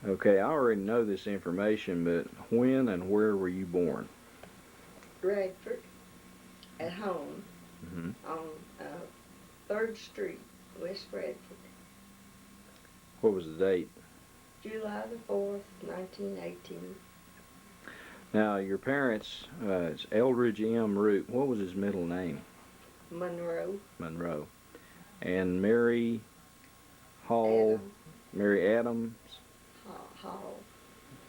Okay, I already know this information, but when and where were you born? Bradford, at home, Hmm. on uh, 3rd Street, West Bradford, What was the date? July the 4th, 1918. Now, your parents, it's Eldridge M. Root. What was his middle name? Monroe, Monroe. And Mary Hall, Adam, Mary Adams, Hall,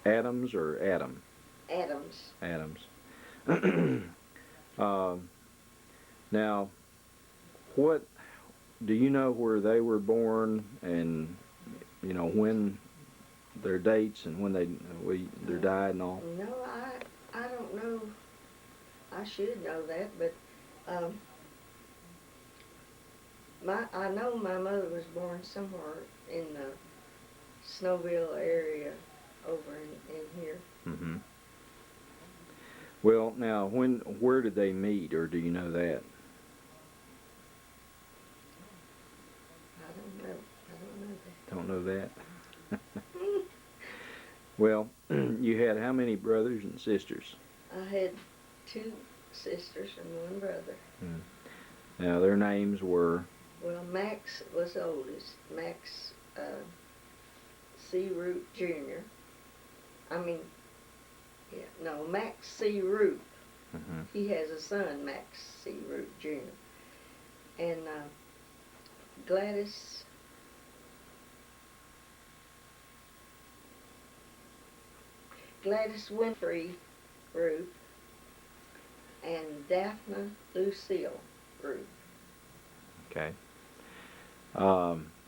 Adams or Adam? Adams. Adams. um, now, what do you know where they were born, and you know when their dates and when they died and all? No, I don't know. I should know that, but um, I know my mother was born somewhere in the Snowville area over in here. Hmm. Well, now where did they meet, or do you know that? I don't know. I don't know Don't know that. that. Well, you had how many brothers and sisters? I had two sisters and one brother. Hmm. Now their names were. Well, Max was the oldest. Max C. Root Jr. I mean, yeah, no, Max C. Root. Hmm. He has a son, Max C. Root Jr. And Gladys Winfrey Root and Daphne Lucille Root. Okay.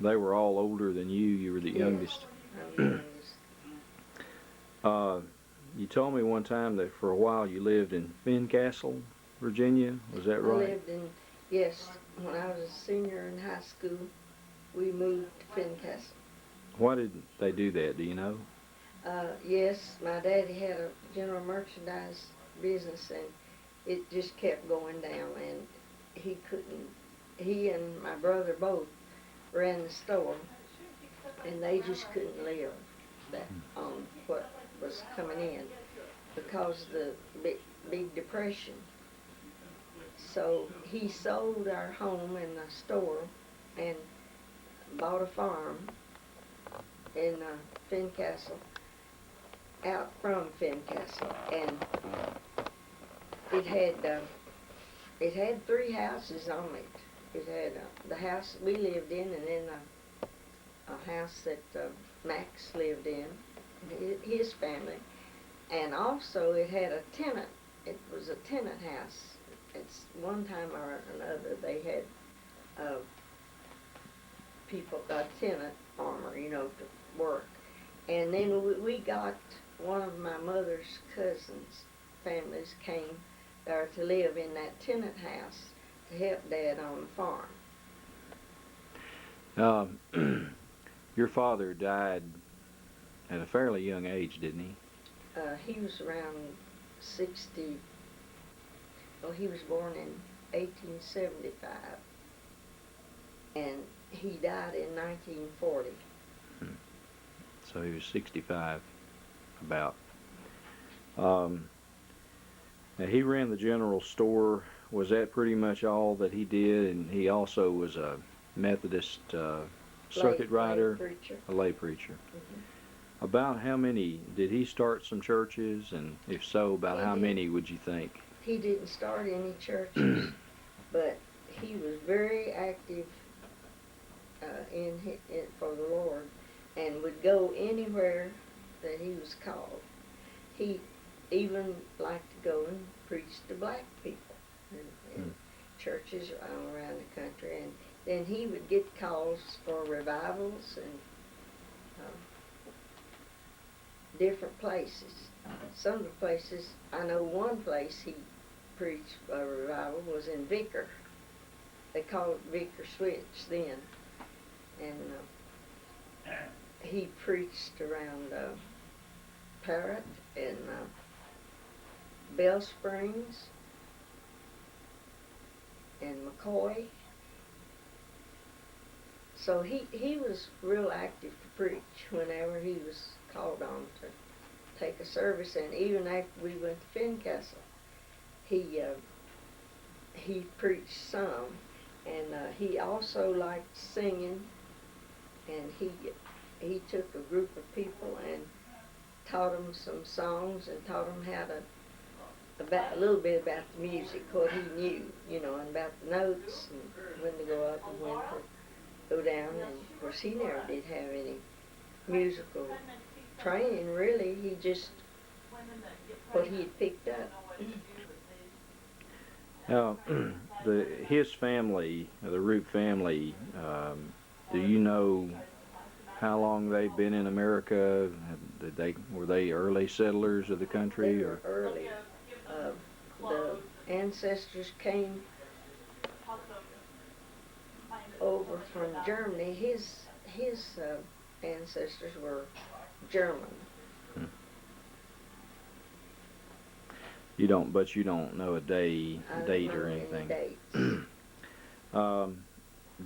They were all older than you. You were the Yes, youngest. I'm the youngest. uh, you told me one time that for a while you lived in Fincastle, Virginia. Was that I right? lived in, yes, when I was a senior in high school, we moved to Fincastle. Why did they do that? Do you know? Yes, my daddy had a general merchandise business and it just kept going down and he couldn't, he and my brother both ran the store and they just couldn't live that on what was coming in because of the big depression. So he sold our home and the store and bought a farm in Fincastle, out from Fincastle, and it had it had three houses on it. It had the house we lived in, and then a house that Max lived in, his family, and also it had a tenant. It was a tenant house. It's one time or another they had uh, people, a tenant farmer, to work. And then we got one of my mother's cousins' families came there to live in that tenant house to help Dad on the farm. Um, your father died at a fairly young age, didn't he? He was around 60. Well, he was born in 1875, and he died in 1940. Hmm. So he was 65, about. Um, Now he ran the general store. Was that pretty much all that he did? And he also was a Methodist circuit Lay rider, preacher. a lay preacher. Hmm. About how many did he start some churches? And if so, about He how did. many would you think? He didn't start any churches, but he was very active for the Lord, and would go anywhere that he was called. He even liked to go and preach to black people in Hmm. churches all around the country, and then he would get calls for revivals and uh, different places. Some of the places, I know one place he preached a revival was in Vicar. They called it Vicar Switch then, and he preached around Parrot and Bell Springs and McCoy. So he was real active to preach whenever he was called on to take a service, and even after we went to Fincastle, he preached some, and he also liked singing, and he took a group of people and taught them some songs and taught them how to about a little bit about the music, what he knew, you know, and about the notes and when to go up and when to go down. And of course, he never did have any musical training, really. He just what he had picked up. Now, his family, the Root family, do you know how long they've been in America? Were they early settlers of the country, They or? were early. The ancestors came over from Germany. His ancestors were German. But you don't know a date or anything.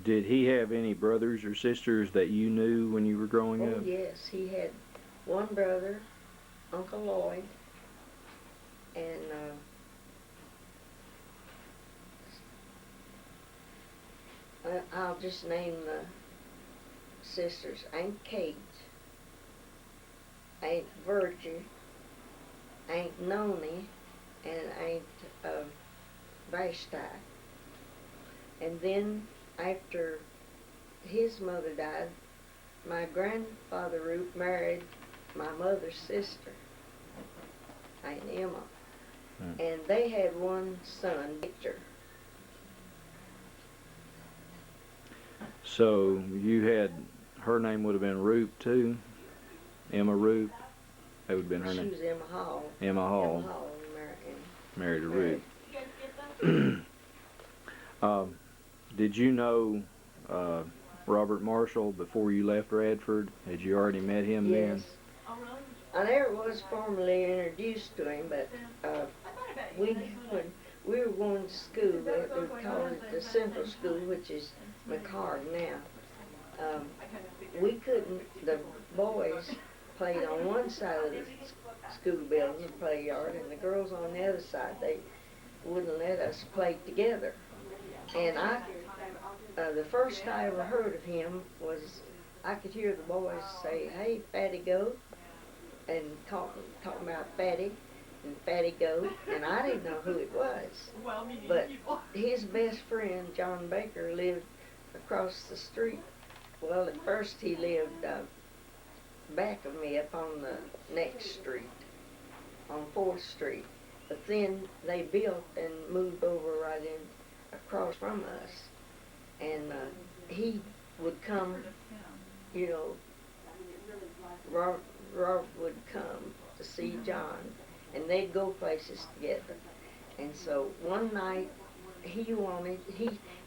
Did he have any brothers or sisters that you knew when you were growing Oh up? yes, he had one brother, Uncle Lloyd, and I'll just name the sisters: Aunt Kate, Aunt Virgie, Aunt Noni, and Aunt Vashti. And then after his mother died, my grandfather Root married my mother's sister, Aunt Emma. And they had one son, Victor. So her name would have been Root too? Emma Root? That would have been her She name. was Emma Hall. Emma Hall. Emma Hall Married to Root. Did you know Robert Marshall before you left Radford? Had you already met him then? Yes. I never was formally introduced to him, but when we were going to school, we called it the Central School, which is McHarg now. The boys played on one side of the school building, the play yard, and the girls on the other side. They wouldn't let us play together. And the first I ever heard of him was I could hear the boys say, "Hey, Fatty Goat," and talking about Fatty and Fatty Goat, and I didn't know who it was. But his best friend, John Baker, lived across the street. Well, at first he lived back of me up on the next street, on 4th Street. But then they built and moved over right in across from us. And he would come, you know, Robert would come to see John, and they'd go places together. And so one night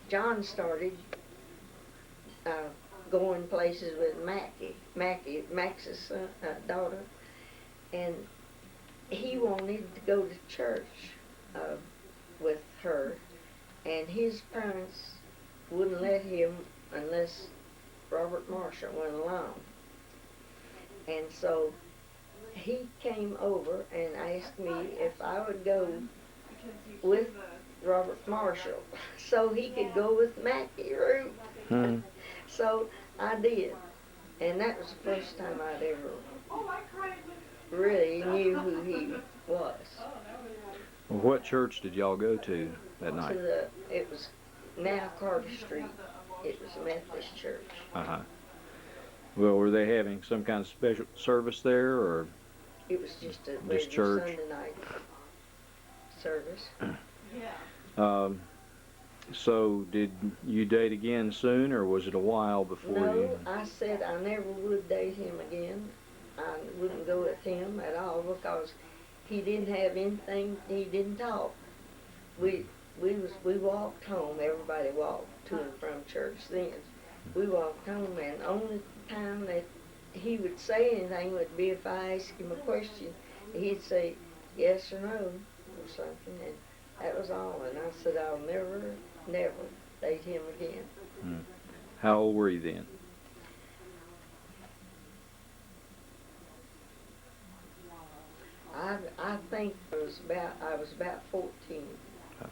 John started going places with Max's daughter, and he wanted to go to church with her, and his parents wouldn't let him unless Robert Marshall went along. And so he came over and asked me if I would go with Robert Marshall so he could go with Mackie Root. So I did. And that was the first time I'd ever really knew who he was. Well, what church did y'all go to that night? It was now Carter Street. It was a Methodist church. Uh-huh. Well, were they having some kind of special service there, or? It was just a Just regular church? Sunday night service. So did you date again soon, or was it a while before you? No, I said I never would date him again. I wouldn't go with him at all because he didn't have anything. He didn't talk. We walked home. Everybody walked to and from church then. We walked home, and the only time that he would say anything would be if I asked him a question. He'd say yes or no or something, and that was all. And I said I'll never date him again. How old were you then? I think I was about 14. About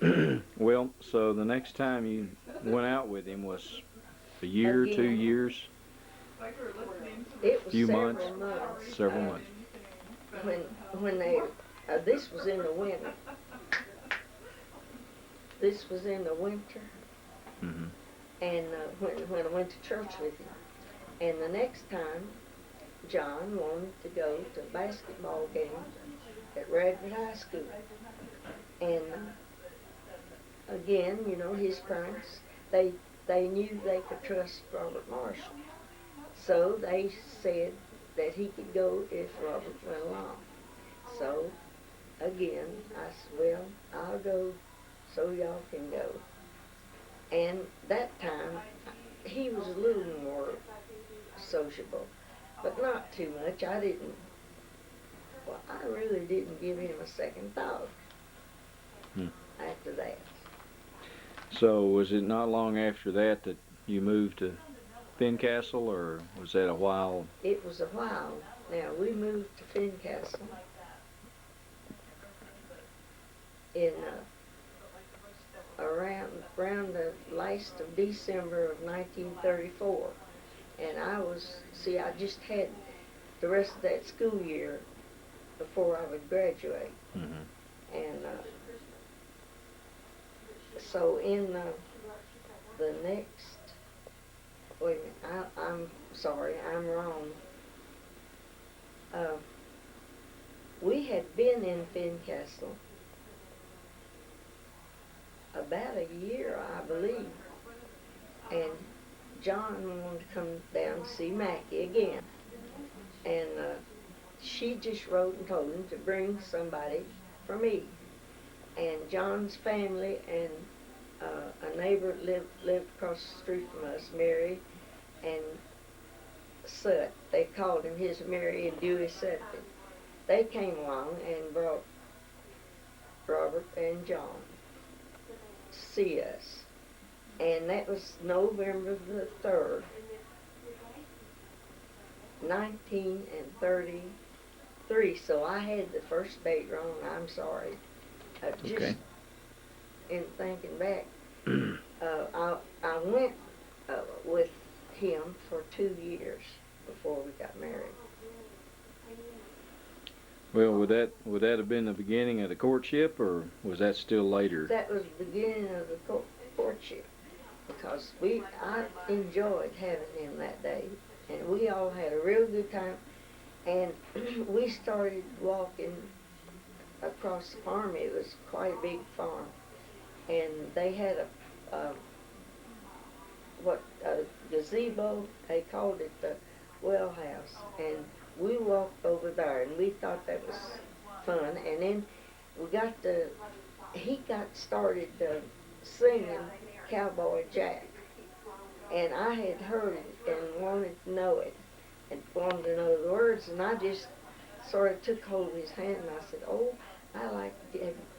14. Well, so the next time you went out with him was a year, 2 years, It was few several months, months. several months. When they this was in the winter. This was in the winter, Hmm. and when I went to church with him, and the next time, John wanted to go to a basketball game at Radford High School, and again, you know, his parents, they knew they could trust Robert Marshall. So they said that he could go if Robert went along. So again, I said, well, I'll go so y'all can go. And that time, he was a little more sociable, but not too much. Well, I really didn't give him a second thought Hmm. after that. So was it not long after that that you moved to Fincastle, or was that a while? It was a while. Now, we moved to Fincastle in around the last of December of 1934. And I just had the rest of that school year before I would graduate. Hmm. And so in the next, wait a minute, I'm sorry, I'm wrong. We had been in Fincastle about a year, I believe, and John wanted to come down to see Mackie again. And she just wrote and told him to bring somebody for me. And John's family and a neighbor lived across the street from us, Mary and Sut. They called him his Mary and Dewey Sutton. They came along and brought Robert and John to see us. And that was November the 3rd, 1933. So I had the first date wrong. I'm sorry. Just Okay. in thinking back, I went with him for 2 years before we got married. Well, would that have been the beginning of the courtship, or was that still later? That was the beginning of the courtship, because I enjoyed having him that day, and we all had a real good time. And we started walking across the farm. It was quite a big farm, and they had a gazebo. They called it the well house, and we walked over there, and we thought that was fun. And then he got started singing Cowboy Jack, and I had heard it and wanted to know it, and wanted to know the words, and I just sort of took hold of his hand, and I said, "Oh,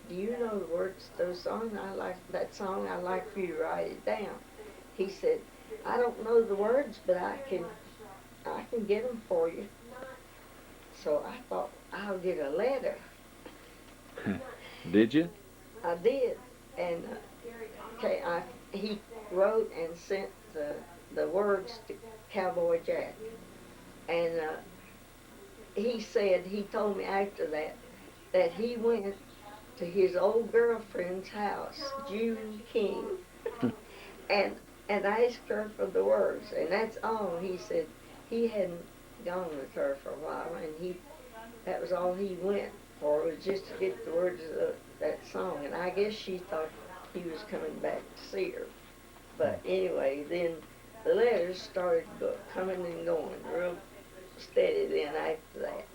do you know the words to those songs? I like that song. I'd like for you to write it down." He said, "I don't know the words, but I can get them for you." So I thought, I'll get a letter. Did you? I did, and he wrote and sent the words to Cowboy Jack, and he told me after that he went to his old girlfriend's house, June King, and asked her for the words, and that's all. He said he hadn't gone with her for a while, and that was all he went for, was just to get the words of that song. And I guess she thought he was coming back to see her. But anyway, then the letters started coming and going real steady then after that.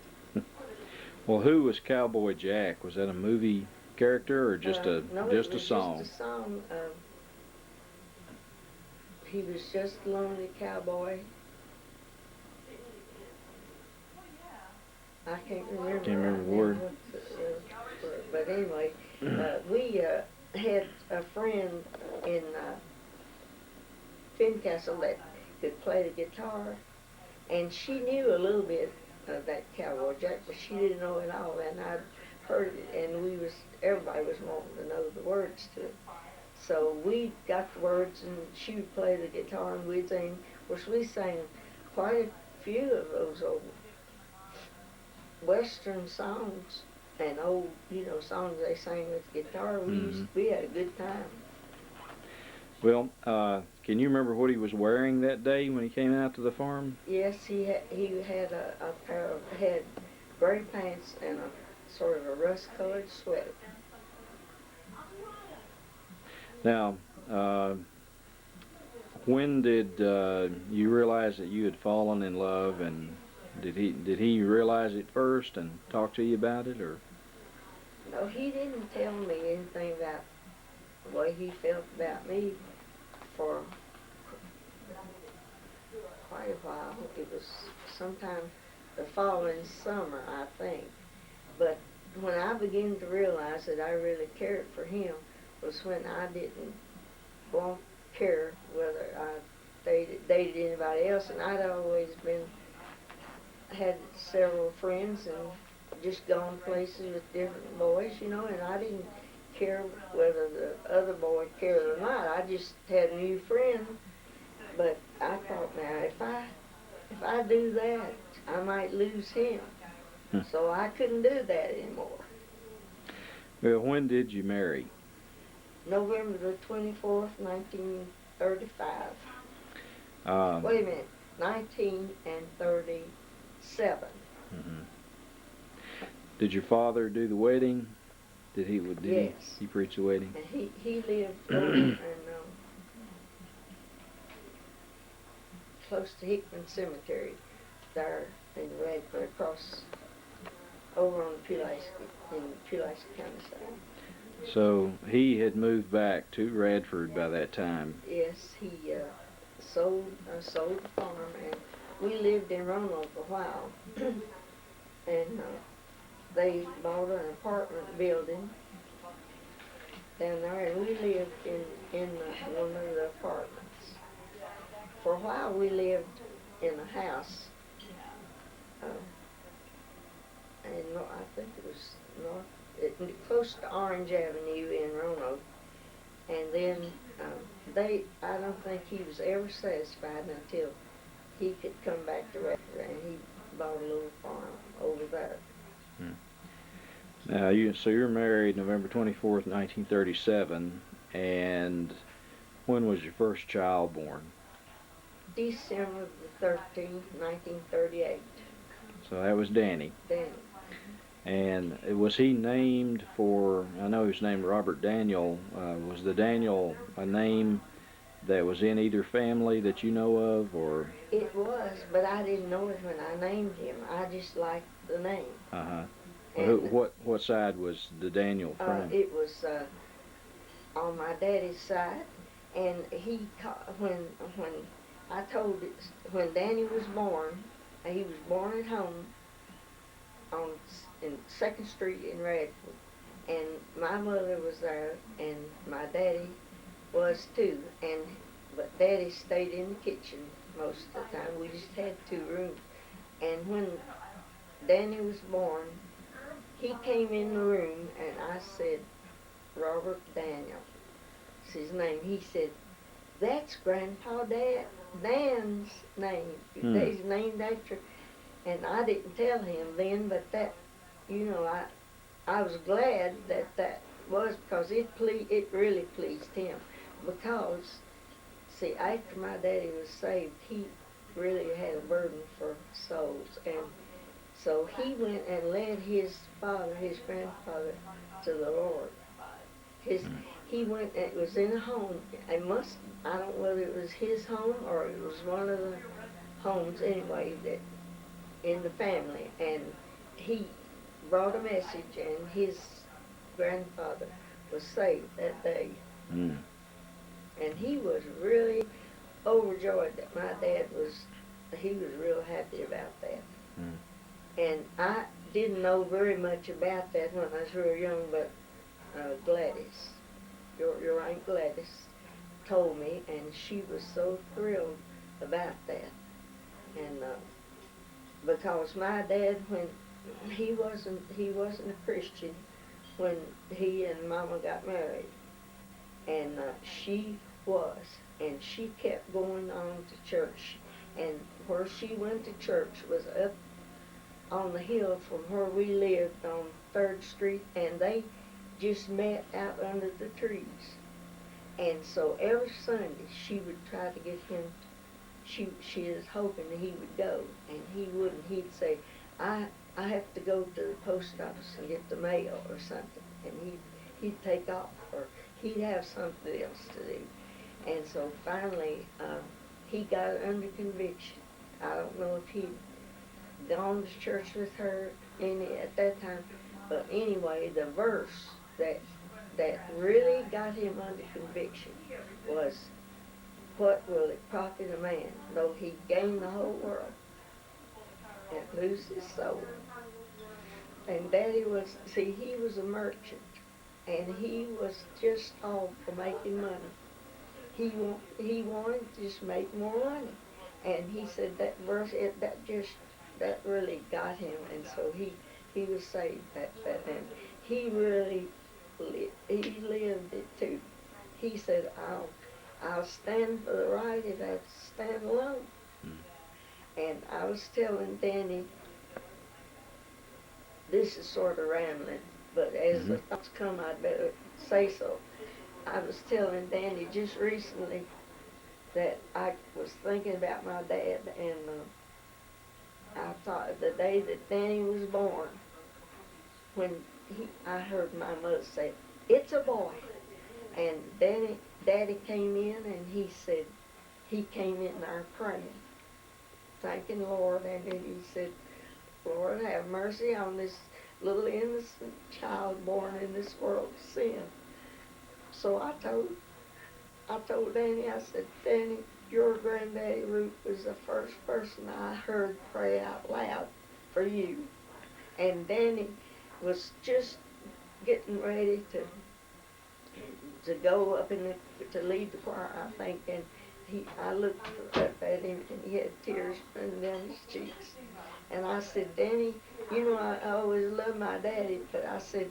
Well, who was Cowboy Jack? Was that a movie character or just a No, just it a was song? just a song. He was just a lonely cowboy. I can't remember. Can't remember right the now word. what the word. But anyway, we had a friend in Fincastle that could play the guitar, and she knew a little bit of that Cowboy Jack, but she didn't know it all, and I'd heard it, and everybody was wanting to know the words to it. So we got the words, and she would play the guitar, and we'd sing. Of course, we sang quite a few of those old Western songs and old, songs they sang with guitar. We had a good time. Well, can you remember what he was wearing that day when he came out to the farm? Yes, he had a pair of gray pants and a sort of a rust-colored sweater. Now, when did you realize that you had fallen in love, and did he realize it first and talk to you about it, or? No, he didn't tell me anything about the way he felt about me for quite a while. It was sometime the following summer, I think. But when I began to realize that I really cared for him was when I didn't care whether I dated anybody else, and I'd always had several friends and just gone places with different boys, and I didn't care whether the other boy cared or not. I just had a new friend, but I thought, now if I do that, I might lose him. So I couldn't do that anymore. Well, when did you marry? November the 24th, 1935. Wait a minute, 1937. Mm-hmm. Did your father do the wedding? Did Yes. he preach the wedding? And he lived over in, close to Hickman Cemetery, there in Radford, across over on Pulaski, in Pulaski County side. So he had moved back to Radford by that time. Yes, he sold the farm, and we lived in Roanoke a while. And they bought an apartment building down there, and we lived in one of the apartments. For a while, we lived in a house, and I think it was close to Orange Avenue in Roanoke. And then I don't think he was ever satisfied until he could come back to Radford, and he bought a little farm over there. Now, so you're married November 24th, 1937, and when was your first child born? December the 13th, 1938. So that was Danny. Danny. And was he named for, I know he was named Robert Daniel, was the Daniel a name that was in either family that you know of, or? It was, but I didn't know it when I named him. I just liked the name. Uh-huh. Well, what side was the Daniel from? It was on my daddy's side, and when Danny was born, he was born at home in 2nd Street in Radford, and my mother was there, and my daddy was too, but Daddy stayed in the kitchen most of the time. We just had 2 rooms, and when Danny was born, he came in the room, and I said, Robert Daniel, that's his name. He said, that's Grandpa Dan's name. He's named after. And I didn't tell him then, but that, I was glad that was, because it really pleased him. Because, see, after my daddy was saved, he really had a burden for souls. And so he went and led his grandfather, to the Lord. He went, it was in a home. I don't know whether it was his home or it was one of the homes anyway that in the family. And he brought a message, and his grandfather was saved that day. And he was really overjoyed that my dad he was real happy about that. And I didn't know very much about that when I was real young, but Gladys, your Aunt Gladys, told me, and she was so thrilled about that. And because my dad, when he wasn't a Christian when he and Mama got married, and she was, and she kept going on to church, and where she went to church was up on the hill from where we lived on 3rd Street, and they just met out under the trees. And so every Sunday she would try to get him. She is hoping that he would go, and he wouldn't. He'd say, I have to go to the post office and get the mail or something, and he'd take off, or he'd have something else to do. And so finally he got under conviction. I don't know if he'd gone to church with her any at that time, but anyway, the verse that really got him under conviction was, "What will it profit a man though he gain the whole world and lose his soul?" And Daddy was, see, he was a merchant, and he was just all for making money. He wanted to just make more money, and he said that verse, that really got him, and so he was saved and he really he lived it too. He said, I'll stand for the right if I have to stand alone. And I was telling Danny, this is sort of rambling, but as the thoughts come, I'd better say so. I was telling Danny just recently that I was thinking about my dad, and I thought the day that Danny was born, when I heard my mother say, "It's a boy," and Daddy came in, and he said, he came in there praying, thanking the Lord, and then he said, "Lord, have mercy on this little innocent child born in this world of sin." So I told Danny, I said, "Danny, your granddaddy Root was the first person I heard pray out loud for you." And Danny was just getting ready to go up to lead the choir, I think, and I looked up at him, and he had tears running down his cheeks. And I said, "Danny, you know I always loved my daddy, but I said,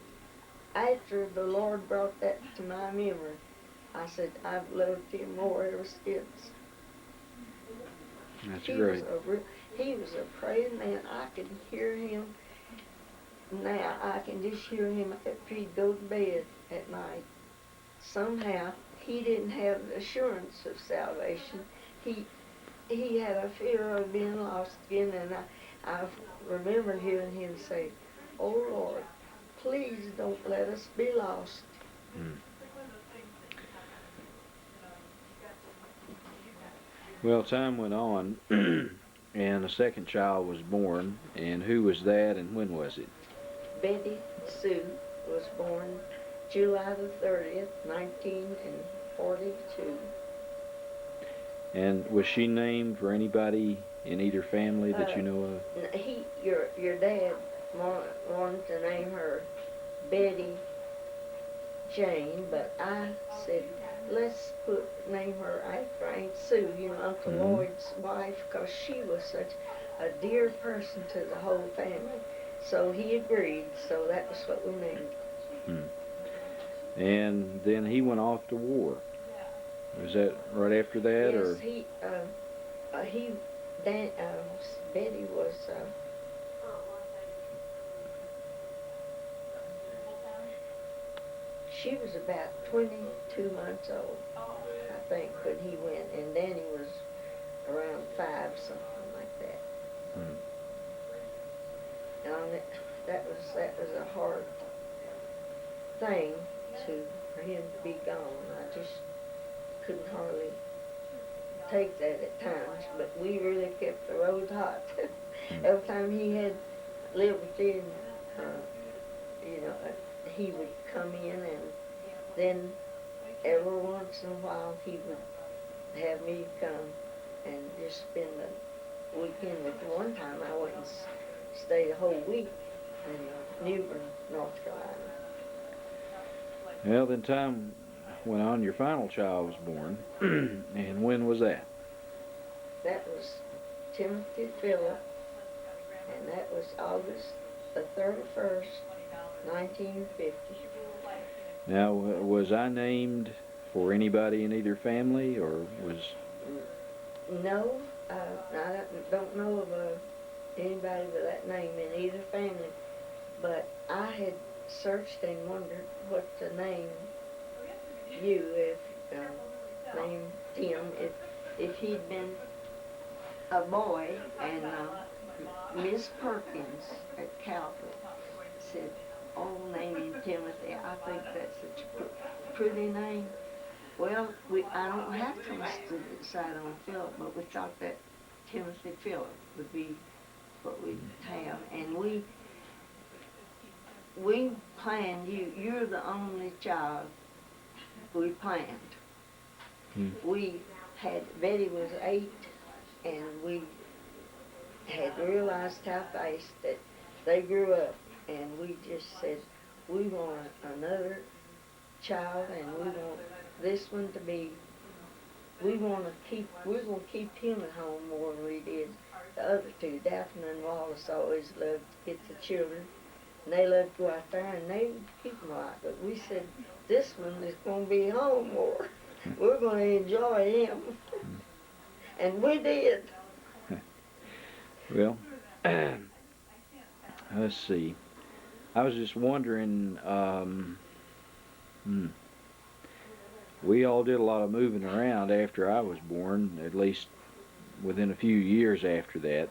after the Lord brought that to my memory, I said, I've loved him more ever since." That's great. He was a praying man. I could hear him now. I can just hear him after he'd go to bed at night. Somehow, he didn't have the assurance of salvation. He had a fear of being lost again, and I remember hearing him say, "Oh Lord, please don't let us be lost." Well, time went on, and a second child was born. And who was that, and when was it? Betty Sue was born July the 30th, 1942. And was she named for anybody in either family that you know of? Your dad wanted to name her Betty Jane, but I said, let's name her after Aunt Sue, Uncle Lloyd's wife, because she was such a dear person to the whole family. So he agreed, so that was what we named. And then he went off to war. Was that right after that, yes, or? Betty was, she was about 22 months old, I think, when he went, and Danny was around 5, something like that. And that was a hard thing for him to be gone. I just couldn't hardly take that at times, but we really kept the road hot. Every time he had liberty, and he would come in, and then every once in a while he would have me come and just spend the weekend with him. One time I went and stayed a whole week in New Bern, North Carolina. Well, then time went on, your final child was born. And when was that? That was Timothy Phillip, and that was August the 31st, 1950. Now, was I named for anybody in either family, or was... No, I don't know of anybody with that name in either family, but I had searched and wondered what to name you, if name Tim, if he'd been a boy. And Miss Perkins at Calvary said, "Oh, name him Timothy. I think that's such a pretty name." Well, I don't have to decide on Philip, but we thought that Timothy Phillip would be what we'd have. And we planned you. You're the only child we planned. We had, Betty was 8, and we had realized how fast that they grew up, and we just said, we want another child, and we want this one to be, we're going to keep him at home more than we did the other two. Daphne and Wallace always loved to get the children, and they loved to go out there, and they would keep them a lot. But we said, this one is going to be home more. We're going to enjoy him. And we did. Well, let's see. I was just wondering, we all did a lot of moving around after I was born, at least within a few years after that.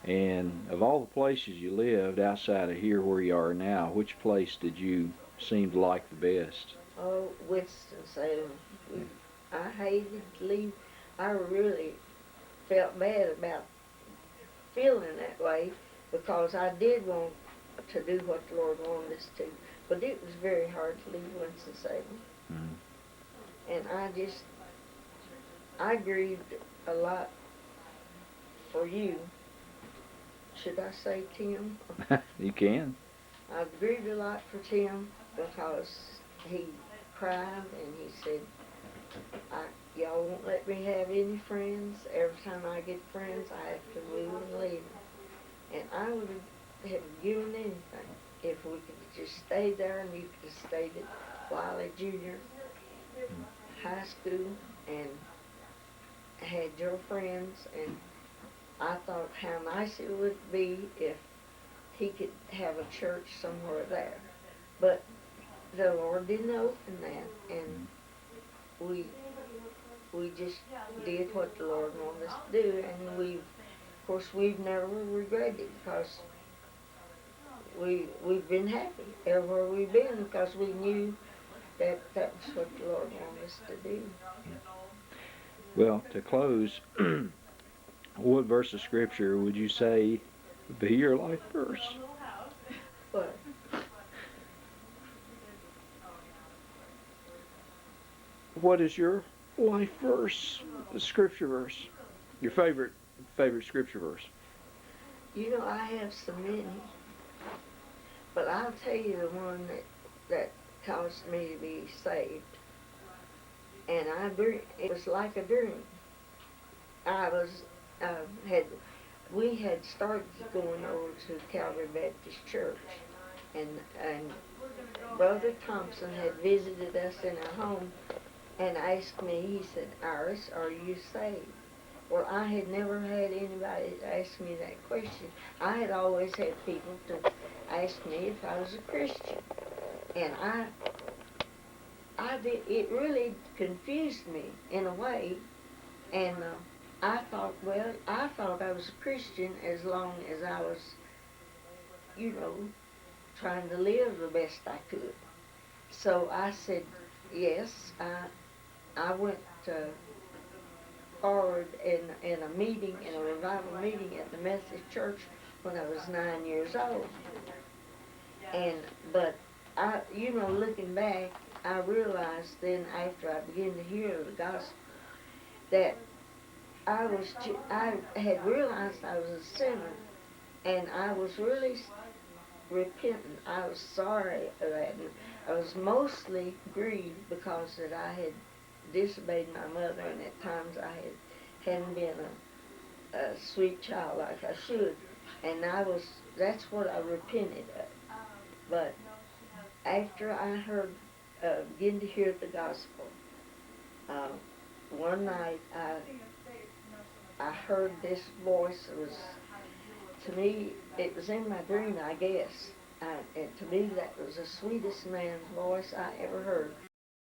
And of all the places you lived outside of here where you are now, which place did you seem to like the best? Oh, Winston-Salem. I hated to leave. I really felt bad about feeling that way, because I did want to do what the Lord wanted us to. But it was very hard to leave Winston-Salem. Mm-hmm. And I grieved a lot for you. Should I say Tim? You can. I grieved a lot for Tim, because he cried and he said, y'all won't let me have any friends. Every time I get friends, I have to move and leave. And I would have given anything if we could have just stayed there, and you could have stayed at Wiley Junior High School and had your friends. And I thought how nice it would be if he could have a church somewhere there. But the Lord didn't open that, and we just did what the Lord wanted us to do. And of course, we've never regretted it, because we've been happy everywhere we've been, because we knew that was what the Lord wanted us to do. Well, to close, what verse of Scripture would you say would be your life verse? What? What is your life verse, the Scripture verse? Your favorite Scripture verse? You know, I have so many, but I'll tell you the one that caused me to be saved. And it was like a dream. We had started going over to Calvary Baptist Church, and Brother Thompson had visited us in our home and asked me, he said, "Iris, are you saved?" Well, I had never had anybody ask me that question. I had always had people to ask me if I was a Christian. And it really confused me in a way. And I thought I was a Christian as long as I was, trying to live the best I could. So I said, yes. I went forward in a meeting, in a revival meeting at the Methodist Church when I was 9 years old. But looking back, I realized then, after I began to hear the gospel, that I had realized I was a sinner, and I was really repentant. I was sorry of that. And I was mostly grieved because that I had disobeyed my mother, and at times hadn't been a sweet child like I should. And that's what I repented of. But after I began to hear the gospel, uh, one night I heard this voice. It was, to me, it was in my dream, I guess. And to me, that was the sweetest man's voice I ever heard.